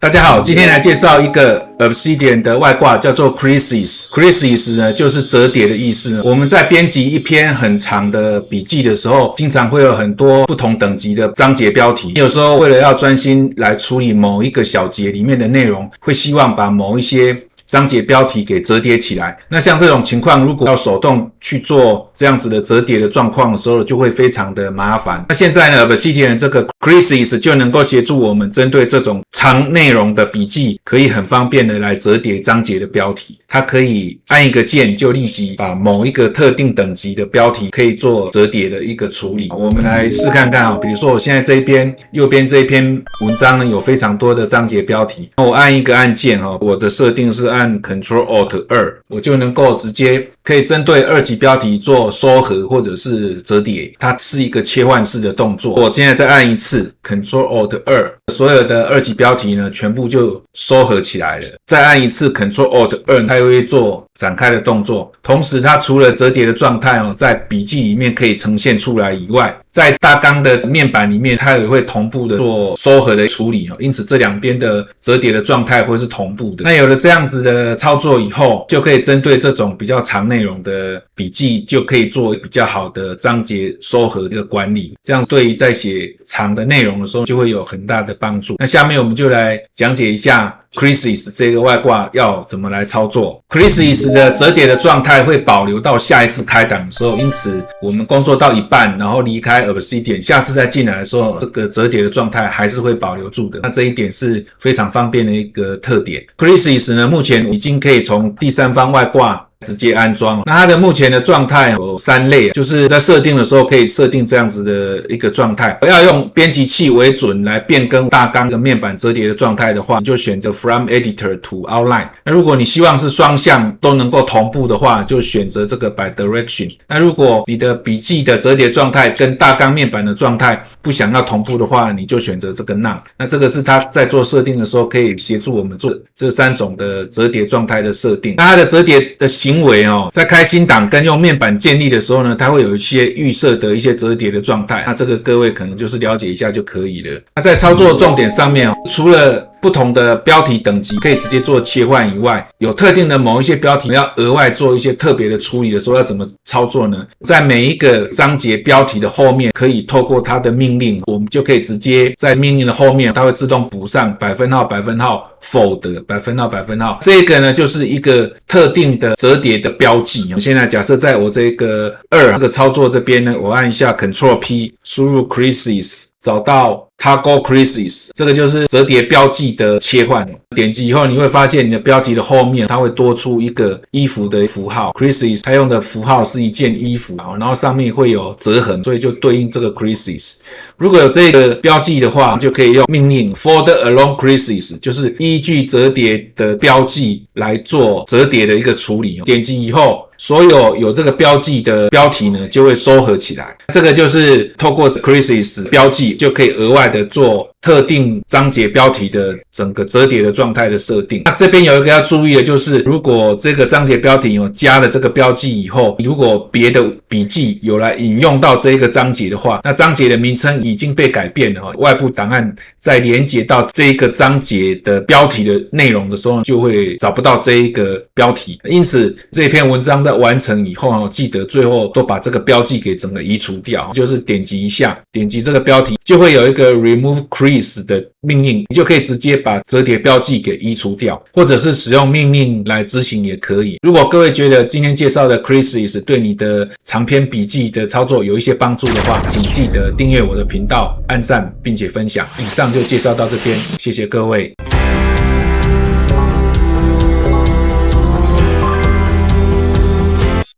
大家好，今天來介紹一個 Obsidian 的外掛，叫做 Creases。Creases 呢，就是折疊的意思。我們在編輯一篇很長的筆記的時候，經常會有很多不同等級的章節標題。有時候為了要專心來處理某一個小節裡面的內容，會希望把某一些章節標題給折疊起來。那像這種情況，如果要手動去做這樣子的折疊的狀況的時候，就會非常的麻煩。那現在呢 Obsidian 這個 Creases 就能夠協助我們針對這種長內容的筆記，可以很方便的來折疊章節的標題。它可以按一個鍵就立即把某一個特定等級的標題可以做折疊的一個處理。我們來試看看比如說我現在這一邊右邊這一篇文章呢，有非常多的章節標題，我按一個按鍵我的設定是按 Ctrl+Alt+2， 我就能夠直接可以針對二级標題做收合或者是折疊，它是一個切換式的动作。我现在再按一次 Ctrl+Alt+2， 所有的二级標題呢全部就收合起來了。再按一次 Ctrl+Alt+2， 它又會做展開的動作。同時它除了折疊的狀態在筆記裡面可以呈現出來以外，在大綱的面板裡面它也會同步的做收合的處理，因此這兩邊的折疊的狀態會是同步的。那有了這樣子的操作以後，就可以針對这種比較長內容的筆記，就可以做比較好的章節收合的管理，這樣對於在寫長的內容的時候就會有很大的幫助。那下面我們就來講解一下Creases 這個外掛要怎麼來操作。Creases 的折疊的狀態會保留到下一次開檔的時候，因此我們工作到一半然後離開 Obsidian， 下次再進來的時候，這個折疊的狀態還是會保留住的。那這一點是非常方便的一個特點。Creases 呢，目前已經可以從第三方外掛直接安裝。那它的目前的狀態有3類，就是在設定的時候可以設定這樣子的一個狀態。要用編輯器為準來變更大綱的面板折疊的狀態的話，你就選擇 From Editor to Outline。那如果你希望是雙向都能夠同步的話，就選擇這個 By Direction。那如果你的筆記的折疊狀態跟大綱面板的狀態不想要同步的話，你就選擇這個 None。那這個是它在做設定的時候可以協助我們做這3種的折疊狀態的設定。那它的折疊的行為在開新檔跟用面板建立的時候呢，它會有一些預設的一些折疊的狀態，那這個各位可能就是了解一下就可以了。那在操作重點上面，除了不同的標題等級可以直接做切換以外，有特定的某一些標題要額外做一些特別的處理的時候，要怎麼操作呢？在每一個章節標題的後面，可以透過它的命令，我們就可以直接在命令的後面，它會自動補上%%否的%%。這個呢，就是一個特定的折疊的標記。現在假設在我這個這個操作這邊呢，我按一下 Ctrl+P， 輸入 Creases， 找到Toggle Creases， 這個就是折疊標記的切換。點擊以後，你會發現你的標題的後面，它會多出一個衣服的符號。Creases 它用的符號是一件衣服，然後上面會有折痕，所以就對應這個 Creases。如果有這個標記的話，就可以用命令 Folder Along Creases， 就是依據折疊的標記來做折疊的一個處理。點擊以後，所有這個標記的標題呢，就會收合起來。這個就是透過 Creases 標記，就可以額外的做特定章節標題的整個折疊的狀態的設定。那這邊有一個要注意的就是，如果這個章節標題有加了這個標記以後，如果別的筆記有來引用到這個章節的話，那章節的名稱已經被改變了，外部檔案在連接到這個章節的標題的內容的時候，就會找不到這一個標題。因此這篇文章在完成以後，記得最後都把這個標記給整個移除掉，就是點擊一下，點擊這個標題就會有一個 Remove Crease 的命令，你就可以直接把折疊標記給移除掉，或者是使用命令來執行也可以。如果各位覺得今天介紹的 Creases 對你的長篇筆記的操作有一些幫助的話，請記得訂閱我的頻道、按讚並且分享。以上就介紹到這邊，謝謝各位。